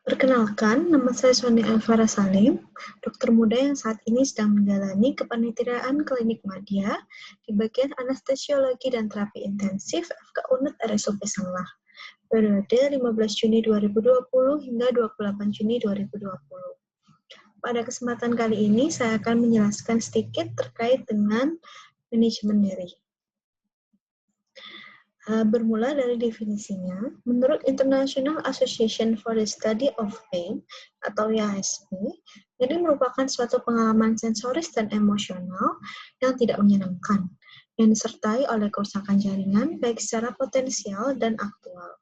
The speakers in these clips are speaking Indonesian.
Perkenalkan, nama saya Sony Elvara Salim, dokter muda yang saat ini sedang menjalani kepanitiaan klinik media di bagian anestesiologi dan terapi intensif FK Uned RSUP Sanglah, periode 15 Juni 2020 hingga 28 Juni 2020. Pada kesempatan kali ini, saya akan menjelaskan sedikit terkait dengan manajemen nyeri. Bermula dari definisinya, menurut International Association for the Study of Pain atau IASP, nyeri merupakan suatu pengalaman sensoris dan emosional yang tidak menyenangkan, yang disertai oleh kerusakan jaringan baik secara potensial dan aktual.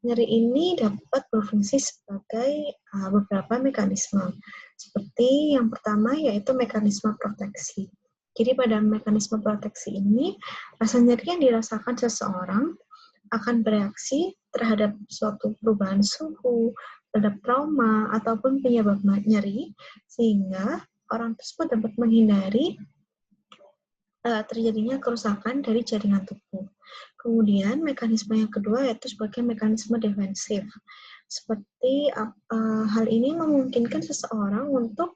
Nyeri ini dapat berfungsi sebagai beberapa mekanisme, seperti yang pertama yaitu mekanisme proteksi. Jadi pada mekanisme proteksi ini, rasa nyeri yang dirasakan seseorang akan bereaksi terhadap suatu perubahan suhu, terhadap trauma, ataupun penyebab nyeri, sehingga orang tersebut dapat menghindari terjadinya kerusakan dari jaringan tubuh. Kemudian, mekanisme yang kedua yaitu sebagai mekanisme defensif. Seperti hal ini memungkinkan seseorang untuk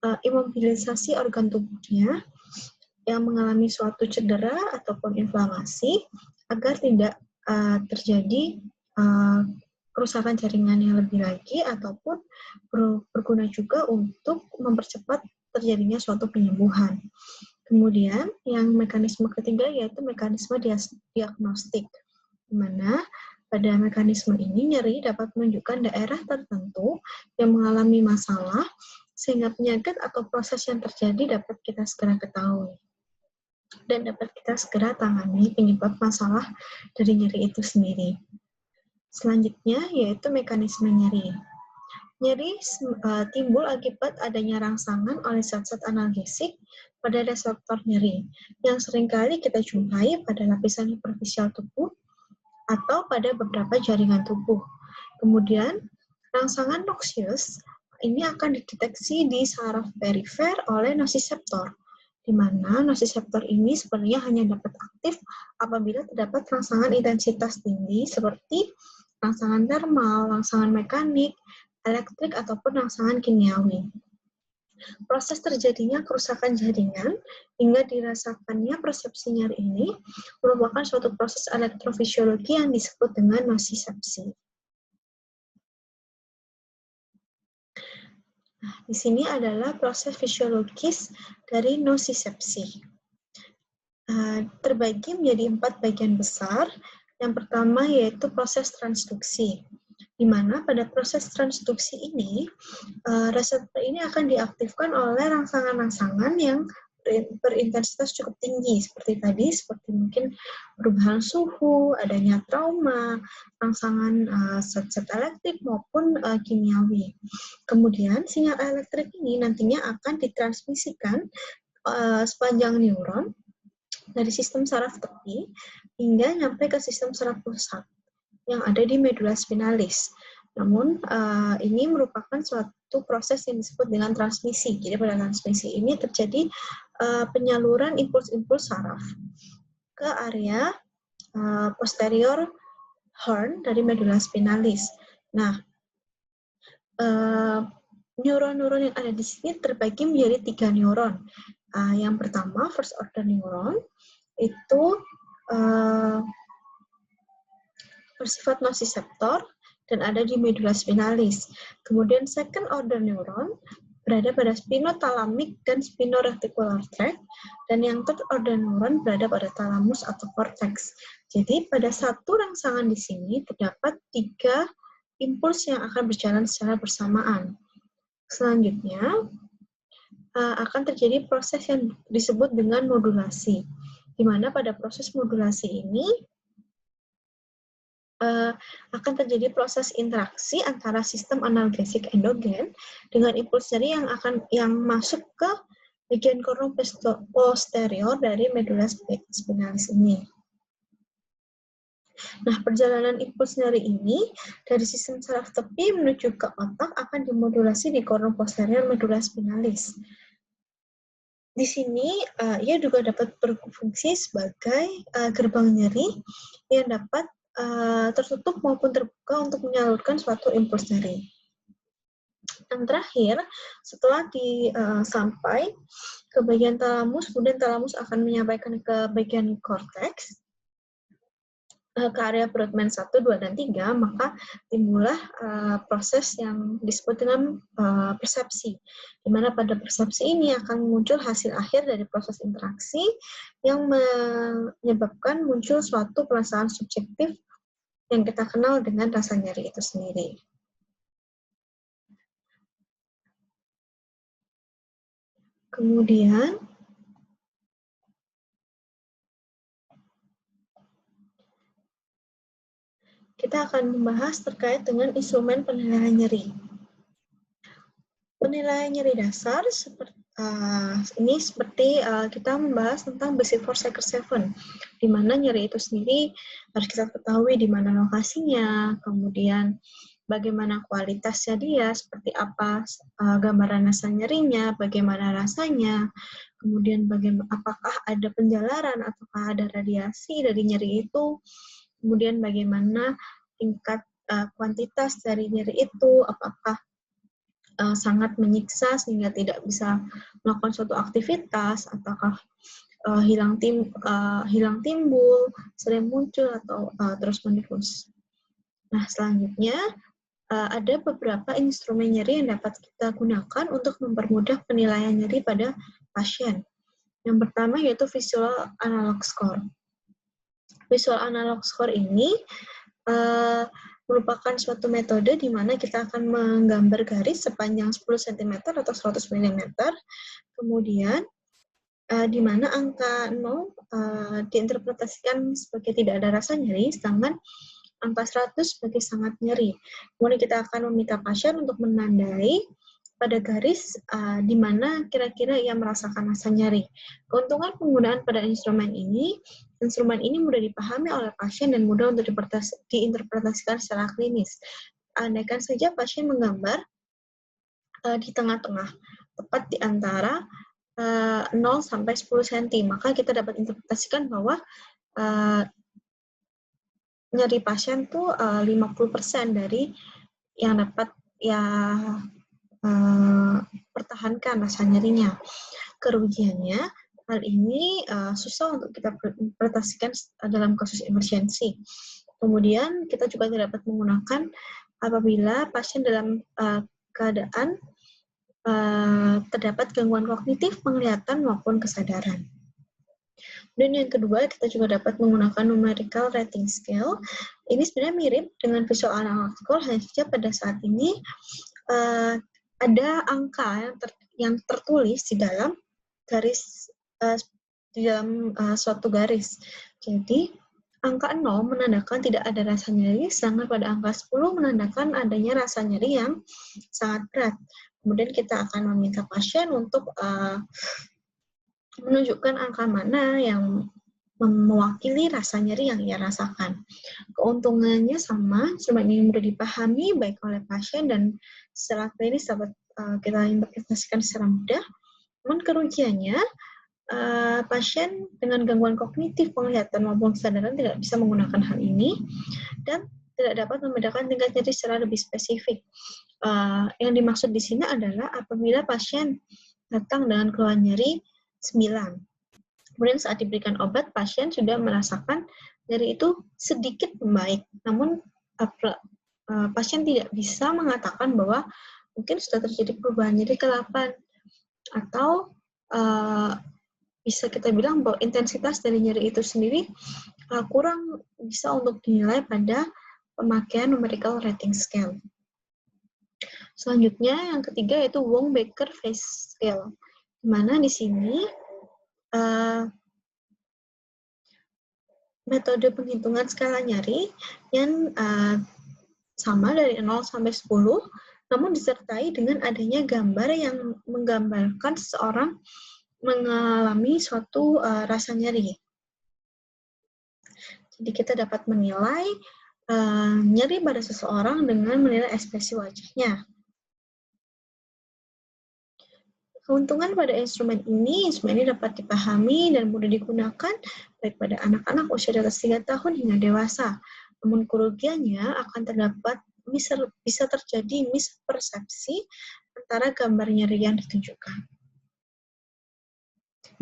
imobilisasi organ tubuhnya yang mengalami suatu cedera ataupun inflamasi agar tidak terjadi kerusakan jaringan yang lebih lagi ataupun berguna juga untuk mempercepat terjadinya suatu penyembuhan. Kemudian yang mekanisme ketiga yaitu mekanisme diagnostik, di mana pada mekanisme ini nyeri dapat menunjukkan daerah tertentu yang mengalami masalah sehingga penyakit atau proses yang terjadi dapat kita segera ketahui dan dapat kita segera tangani penyebab masalah dari nyeri itu sendiri. Selanjutnya yaitu mekanisme nyeri. Nyeri timbul akibat adanya rangsangan oleh zat-zat analgesik pada reseptor nyeri yang seringkali kita jumpai pada lapisan superficial tubuh atau pada beberapa jaringan tubuh. Kemudian, rangsangan noxious ini akan dideteksi di saraf perifer oleh nociceptor, di mana nociceptor ini sebenarnya hanya dapat aktif apabila terdapat rangsangan intensitas tinggi seperti rangsangan termal, rangsangan mekanik, elektrik, ataupun rangsangan kimiawi. Proses terjadinya kerusakan jaringan hingga dirasakannya persepsi nyeri ini merupakan suatu proses elektrofisiologi yang disebut dengan nocicepsi. Nah, di sini adalah proses fisiologis dari nocicepsi. Terbagi menjadi 4 bagian besar. Yang pertama yaitu proses transduksi, di mana pada proses transduksi ini, reseptor ini akan diaktifkan oleh rangsangan-rangsangan yang berintensitas cukup tinggi, seperti tadi, seperti mungkin perubahan suhu, adanya trauma, rangsangan zat-zat elektrik maupun kimiawi. Kemudian, sinyal elektrik ini nantinya akan ditransmisikan sepanjang neuron dari sistem saraf tepi hingga nyampe ke sistem saraf pusat yang ada di medula spinalis. Namun, ini merupakan suatu proses yang disebut dengan transmisi. Jadi, pada transmisi ini terjadi penyaluran impuls-impuls saraf ke area posterior horn dari medula spinalis. Nah, neuron-neuron yang ada di sini terbagi menjadi 3 neuron. Yang pertama, first order neuron, itu bersifat nociceptor dan ada di medula spinalis. Kemudian second order neuron berada pada spinothalamic dan spinoreticular tract, dan yang third order neuron berada pada thalamus atau cortex. Jadi pada satu rangsangan di sini terdapat 3 impuls yang akan berjalan secara bersamaan. Selanjutnya akan terjadi proses yang disebut dengan modulasi, di mana pada proses modulasi ini akan terjadi proses interaksi antara sistem analgesik endogen dengan impuls nyeri yang masuk ke bagian kornu posterior dari medula spinalis ini. Nah, perjalanan impuls nyeri ini dari sistem saraf tepi menuju ke otak akan dimodulasi di kornu posterior medula spinalis. Di sini, ia juga dapat berfungsi sebagai gerbang nyeri yang dapat tertutup maupun terbuka untuk menyalurkan suatu impuls nyeri. Yang terakhir, setelah sampai ke bagian talamus, kemudian talamus akan menyampaikan ke bagian korteks, ke area Brodmann 1, 2, dan 3, maka timbullah proses yang disebut dengan persepsi, di mana pada persepsi ini akan muncul hasil akhir dari proses interaksi yang menyebabkan muncul suatu perasaan subjektif yang kita kenal dengan rasa nyeri itu sendiri. Kemudian, kita akan membahas terkait dengan instrumen penilaian nyeri. Penilaian nyeri dasar ini seperti kita membahas tentang basic for Shaker 7, di mana nyeri itu sendiri harus kita ketahui di mana lokasinya, kemudian bagaimana kualitasnya dia, seperti apa gambaran rasa nyerinya, bagaimana rasanya, kemudian apakah ada penjalaran ataukah ada radiasi dari nyeri itu, kemudian bagaimana tingkat kuantitas dari nyeri itu, apakah sangat menyiksa sehingga tidak bisa melakukan suatu aktivitas, ataukah hilang timbul, sering muncul, atau terus-menerus. Nah, selanjutnya ada beberapa instrumen nyeri yang dapat kita gunakan untuk mempermudah penilaian nyeri pada pasien. Yang pertama yaitu visual analog score. Visual analog score ini merupakan suatu metode di mana kita akan menggambar garis sepanjang 10 cm atau 100 mm, kemudian di mana angka 0 diinterpretasikan sebagai tidak ada rasa nyeri, sedangkan angka 100 sebagai sangat nyeri. Kemudian kita akan meminta pasien untuk menandai pada garis di mana kira-kira ia merasakan rasa nyeri. Keuntungan penggunaan pada instrumen ini mudah dipahami oleh pasien dan mudah untuk diinterpretasikan secara klinis. Andaikan saja pasien menggambar di tengah-tengah, tepat di antara 0 sampai 10 cm, maka kita dapat interpretasikan bahwa nyeri pasien tuh 50% dari yang dapat pertahankan rasa nyerinya. Kerugiannya, hal ini susah untuk kita interpretasikan dalam kasus emergensi. Kemudian kita juga tidak dapat menggunakan apabila pasien dalam keadaan terdapat gangguan kognitif, penglihatan, maupun kesadaran. Dan yang kedua, kita juga dapat menggunakan numerical rating scale. Ini sebenarnya mirip dengan visual analog score, hanya saja pada saat ini ada angka yang tertulis di dalam garis, di dalam suatu garis. Jadi, angka 0 menandakan tidak ada rasa nyeri, sedangkan pada angka 10 menandakan adanya rasa nyeri yang sangat berat. Kemudian kita akan meminta pasien untuk menunjukkan angka mana yang mewakili rasa nyeri yang ia rasakan. Keuntungannya sama, instrumen ini mudah dipahami baik oleh pasien dan secara klinis dapat kita interpretasikan secara mudah. Namun kerugiannya, pasien dengan gangguan kognitif, penglihatan maupun kesadaran tidak bisa menggunakan hal ini dan tidak dapat membedakan tingkat nyeri secara lebih spesifik. Yang dimaksud di sini adalah apabila pasien datang dengan keluhan nyeri 9. Kemudian saat diberikan obat, pasien sudah merasakan nyeri itu sedikit membaik. Namun pasien tidak bisa mengatakan bahwa mungkin sudah terjadi perubahan nyeri ke 8. Atau bisa kita bilang bahwa intensitas dari nyeri itu sendiri kurang bisa untuk dinilai pada pemakaian numerical rating scale. Selanjutnya, yang ketiga yaitu Wong-Baker Face Scale, di mana di sini metode penghitungan skala nyeri yang sama dari 0 sampai 10, namun disertai dengan adanya gambar yang menggambarkan seseorang mengalami suatu rasa nyeri. Jadi kita dapat menilai nyeri pada seseorang dengan menilai ekspresi wajahnya. Keuntungan pada instrumen ini dapat dipahami dan mudah digunakan baik pada anak-anak usia di atas 3 tahun hingga dewasa. Namun kerugiannya akan terdapat bisa terjadi mispersepsi antara gambar nyeri yang ditunjukkan.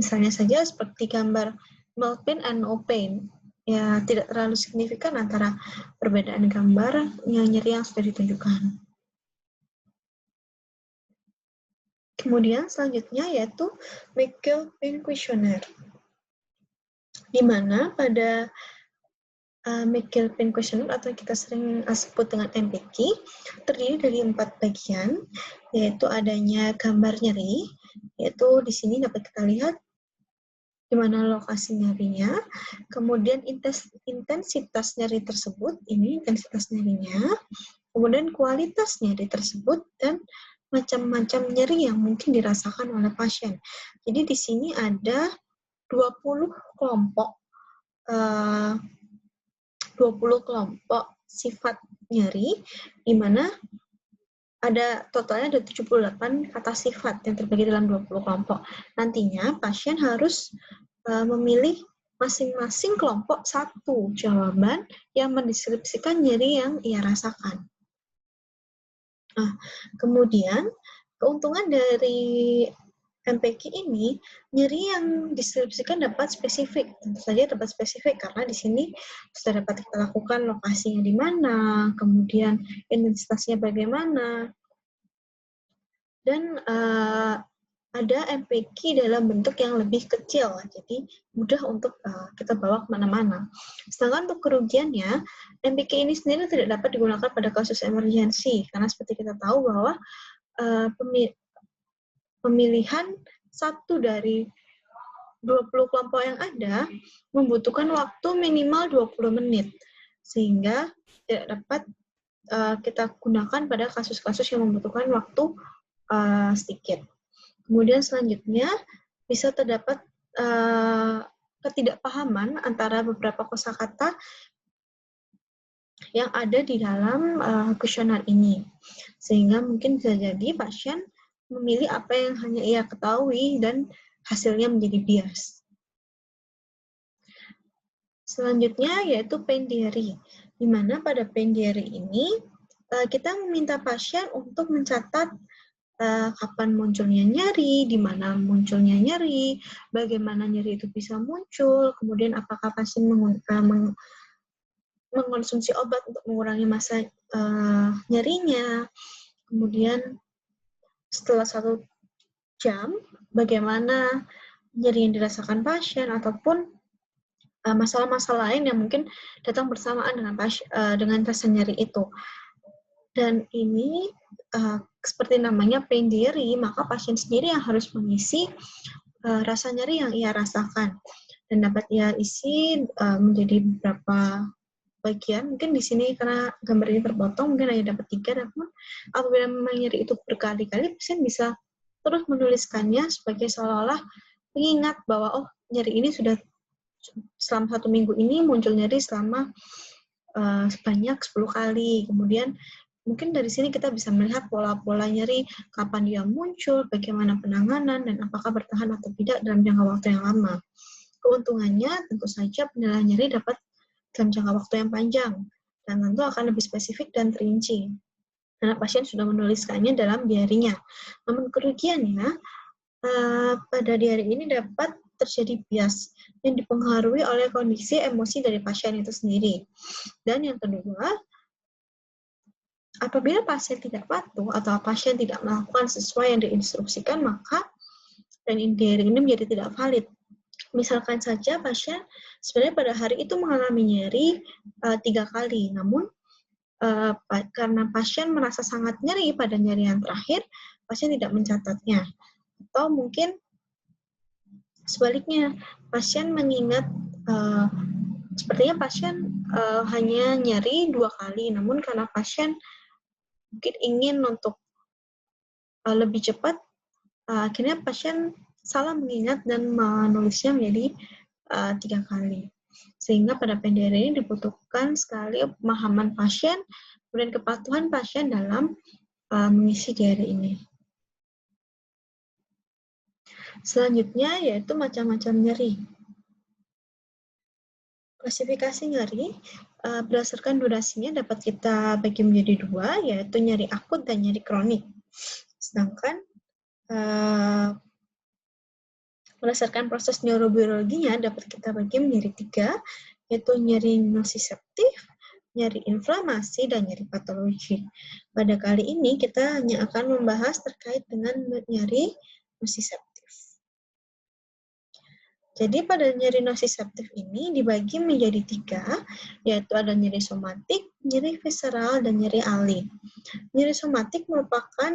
Misalnya saja seperti gambar mild pain and no pain. Ya, tidak terlalu signifikan antara perbedaan gambar nyeri yang sudah ditunjukkan. Kemudian selanjutnya yaitu McGill-Pain Questionnaire, di mana pada McGill-Pain Questionnaire atau kita sering sebut dengan MPQ terdiri dari 4 bagian, yaitu adanya gambar nyeri, yaitu di sini dapat kita lihat di mana lokasi nyerinya, kemudian intensitas nyeri tersebut, ini intensitas nyerinya, kemudian kualitas nyeri tersebut, dan macam-macam nyeri yang mungkin dirasakan oleh pasien. Jadi di sini ada 20 kelompok 20 kelompok sifat nyeri, di mana ada totalnya ada 78 kata sifat yang terbagi dalam 20 kelompok. Nantinya pasien harus memilih masing-masing kelompok satu jawaban yang mendeskripsikan nyeri yang ia rasakan. Nah, kemudian keuntungan dari MPQ ini, nyeri yang deskripsikan dapat spesifik. Tentu saja dapat spesifik karena di sini sudah dapat kita lakukan lokasinya di mana, kemudian intensitasnya bagaimana, dan ada MPQ dalam bentuk yang lebih kecil, jadi mudah untuk kita bawa kemana-mana. Sedangkan untuk kerugiannya, MPQ ini sendiri tidak dapat digunakan pada kasus emergensi, karena seperti kita tahu bahwa pemilihan satu dari 20 kelompok yang ada membutuhkan waktu minimal 20 menit, sehingga tidak dapat kita gunakan pada kasus-kasus yang membutuhkan waktu sedikit. Kemudian selanjutnya bisa terdapat ketidakpahaman antara beberapa kosakata yang ada di dalam kuesioner ini, sehingga mungkin bisa jadi pasien memilih apa yang hanya ia ketahui dan hasilnya menjadi bias. Selanjutnya yaitu pain diary, di mana pada pain diary ini kita meminta pasien untuk mencatat kapan munculnya nyeri, di mana munculnya nyeri, bagaimana nyeri itu bisa muncul, kemudian apakah pasien mengkonsumsi obat untuk mengurangi masa nyerinya, kemudian setelah 1 jam, bagaimana nyeri yang dirasakan pasien, ataupun masalah-masalah lain yang mungkin datang bersamaan dengan rasa nyeri itu. Dan ini seperti namanya pain diary, maka pasien sendiri yang harus mengisi rasa nyeri yang ia rasakan. Dan dapat ia isi menjadi beberapa bagian. Mungkin di sini karena gambar ini terpotong, mungkin hanya dapat 3, namun apabila memang nyeri itu berkali-kali, pasien bisa terus menuliskannya sebagai seolah-olah mengingat bahwa, oh, nyeri ini sudah selama 1 minggu ini muncul nyeri selama sebanyak 10 kali. Kemudian mungkin dari sini kita bisa melihat pola-pola nyeri, kapan dia muncul, bagaimana penanganan, dan apakah bertahan atau tidak dalam jangka waktu yang lama. Keuntungannya tentu saja penilaian nyeri dapat dalam jangka waktu yang panjang, dan tentu akan lebih spesifik dan terinci, karena pasien sudah menuliskannya dalam diarinya. Namun kerugiannya, pada diari ini dapat terjadi bias yang dipengaruhi oleh kondisi emosi dari pasien itu sendiri. Dan yang kedua, apabila pasien tidak patuh atau pasien tidak melakukan sesuai yang diinstruksikan, maka dan diary ini menjadi tidak valid. Misalkan saja pasien sebenarnya pada hari itu mengalami nyeri 3 kali, namun karena pasien merasa sangat nyeri pada nyeri yang terakhir, pasien tidak mencatatnya. Atau mungkin sebaliknya, pasien mengingat sepertinya pasien hanya nyeri 2 kali, namun karena pasien mungkin ingin untuk lebih cepat, akhirnya pasien salah mengingat dan menulisnya menjadi 3 kali. Sehingga pada pain diary ini dibutuhkan sekali pemahaman pasien, kemudian kepatuhan pasien dalam mengisi diary ini. Selanjutnya yaitu macam-macam nyeri. Klasifikasi nyeri berdasarkan durasinya dapat kita bagi menjadi dua, yaitu nyeri akut dan nyeri kronik. Sedangkan berdasarkan proses neurobiologinya dapat kita bagi menjadi tiga, yaitu nyeri nosiseptif, nyeri inflamasi, dan nyeri patologi. Pada kali ini kita hanya akan membahas terkait dengan nyeri nosiseptif. Jadi pada nyeri nosiseptif ini dibagi menjadi tiga, yaitu ada nyeri somatik, nyeri visceral, dan nyeri ali. Nyeri somatik merupakan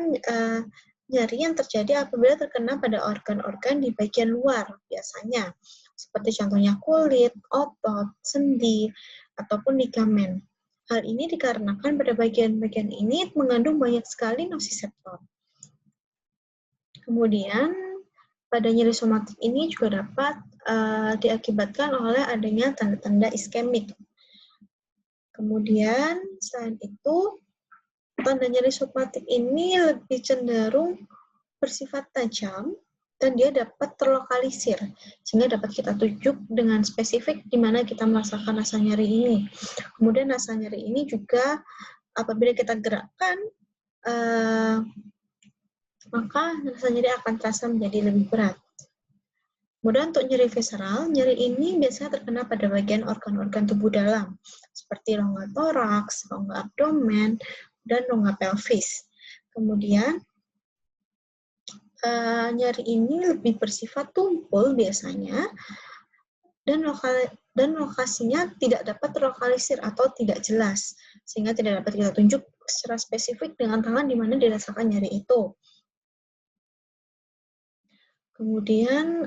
nyeri yang terjadi apabila terkena pada organ-organ di bagian luar biasanya, seperti contohnya kulit, otot, sendi, ataupun ligamen. Hal ini dikarenakan pada bagian-bagian ini mengandung banyak sekali nosiseptor. Kemudian pada nyeri somatik ini juga dapat diakibatkan oleh adanya tanda-tanda iskemik. Kemudian selain itu, tanda nyeri somatik ini lebih cenderung bersifat tajam dan dia dapat terlokalisir, sehingga dapat kita tunjuk dengan spesifik di mana kita merasakan rasa nyeri ini. Kemudian rasa nyeri ini juga apabila kita gerakkan, maka rasa nyeri akan terasa menjadi lebih berat. Kemudian untuk nyeri visceral, nyeri ini biasanya terkena pada bagian organ-organ tubuh dalam, seperti rongga toraks, rongga abdomen, dan rongga pelvis. Kemudian, nyeri ini lebih bersifat tumpul biasanya, dan lokasinya tidak dapat terlokalisir atau tidak jelas, sehingga tidak dapat kita tunjuk secara spesifik dengan tangan di mana dirasakan nyeri itu. Kemudian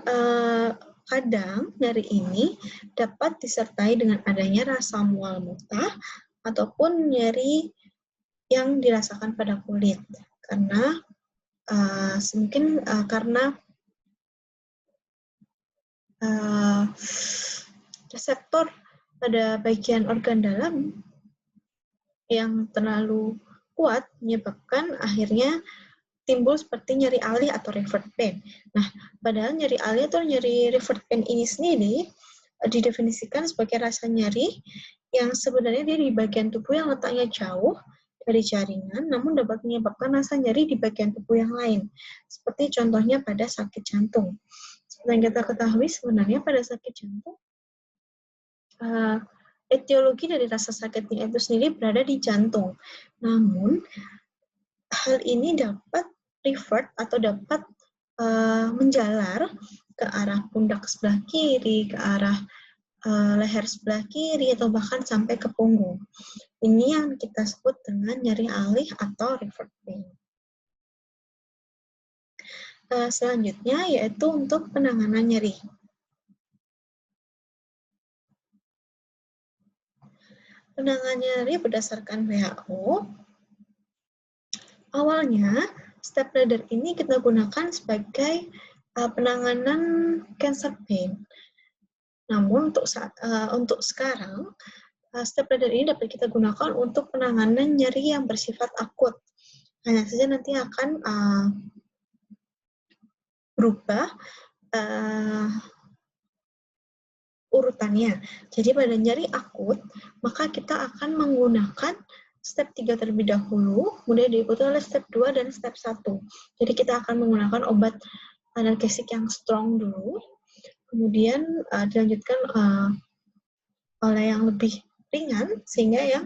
kadang nyeri ini dapat disertai dengan adanya rasa mual muntah ataupun nyeri yang dirasakan pada kulit, karena karena reseptor pada bagian organ dalam yang terlalu kuat menyebabkan akhirnya timbul seperti nyeri ali atau revert pain. Nah, padahal nyeri ali atau nyeri revert pain ini sendiri didefinisikan sebagai rasa nyeri yang sebenarnya dia di bagian tubuh yang letaknya jauh dari jaringan, namun dapat menyebabkan rasa nyeri di bagian tubuh yang lain. Seperti contohnya pada sakit jantung. Seperti yang kita ketahui sebenarnya pada sakit jantung, etiologi dari rasa sakitnya itu sendiri berada di jantung. Namun, hal ini dapat revert atau dapat menjalar ke arah pundak sebelah kiri, ke arah leher sebelah kiri, atau bahkan sampai ke punggung. Ini yang kita sebut dengan nyeri alih atau revert pain. Selanjutnya yaitu untuk penanganan nyeri. Penanganan nyeri berdasarkan WHO, awalnya stepladder ini kita gunakan sebagai penanganan cancer pain. Namun untuk sekarang, stepladder ini dapat kita gunakan untuk penanganan nyeri yang bersifat akut. Hanya saja nanti akan berubah urutannya. Jadi pada nyeri akut, maka kita akan menggunakan step 3 terlebih dahulu, kemudian diikuti oleh step 2 dan step 1. Jadi kita akan menggunakan obat analgesik yang strong dulu, kemudian dilanjutkan oleh yang lebih ringan, sehingga yang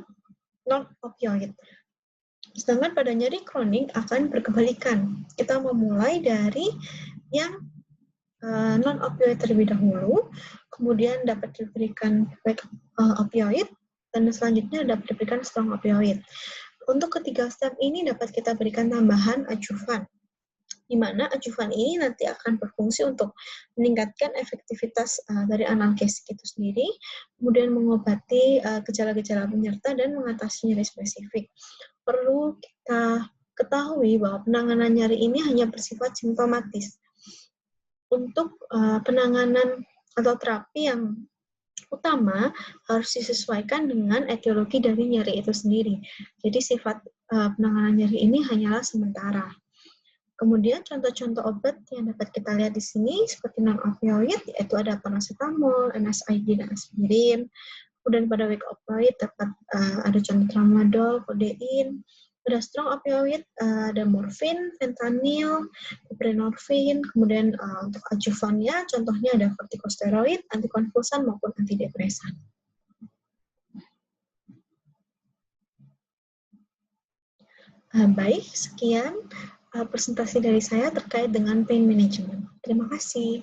non-opioid. Sedangkan pada nyeri kronik akan berkebalikan. Kita memulai dari yang non-opioid terlebih dahulu, kemudian dapat diberikan opioid, dan selanjutnya dapat diberikan strong opioid. Untuk ketiga step ini dapat kita berikan tambahan adjuvan, di mana adjuvan ini nanti akan berfungsi untuk meningkatkan efektivitas dari analgesik itu sendiri, kemudian mengobati gejala-gejala penyerta dan mengatasi nyeri spesifik. Perlu kita ketahui bahwa penanganan nyeri ini hanya bersifat simptomatis. Untuk penanganan atau terapi yang utama harus disesuaikan dengan etiologi dari nyeri itu sendiri. Jadi sifat penanganan nyeri ini hanyalah sementara. Kemudian contoh-contoh obat yang dapat kita lihat di sini seperti non-opioid, yaitu ada paracetamol, NSAID, dan aspirin. Kemudian pada weak opioid dapat ada contoh tramadol, codeine. Pada strong opioid ada morfin, fentanyl, buprenorfin. Kemudian untuk adjuvannya contohnya ada kortikosteroid, antikonvulsan maupun antidepresan. Baik, sekian presentasi dari saya terkait dengan pain management. Terima kasih.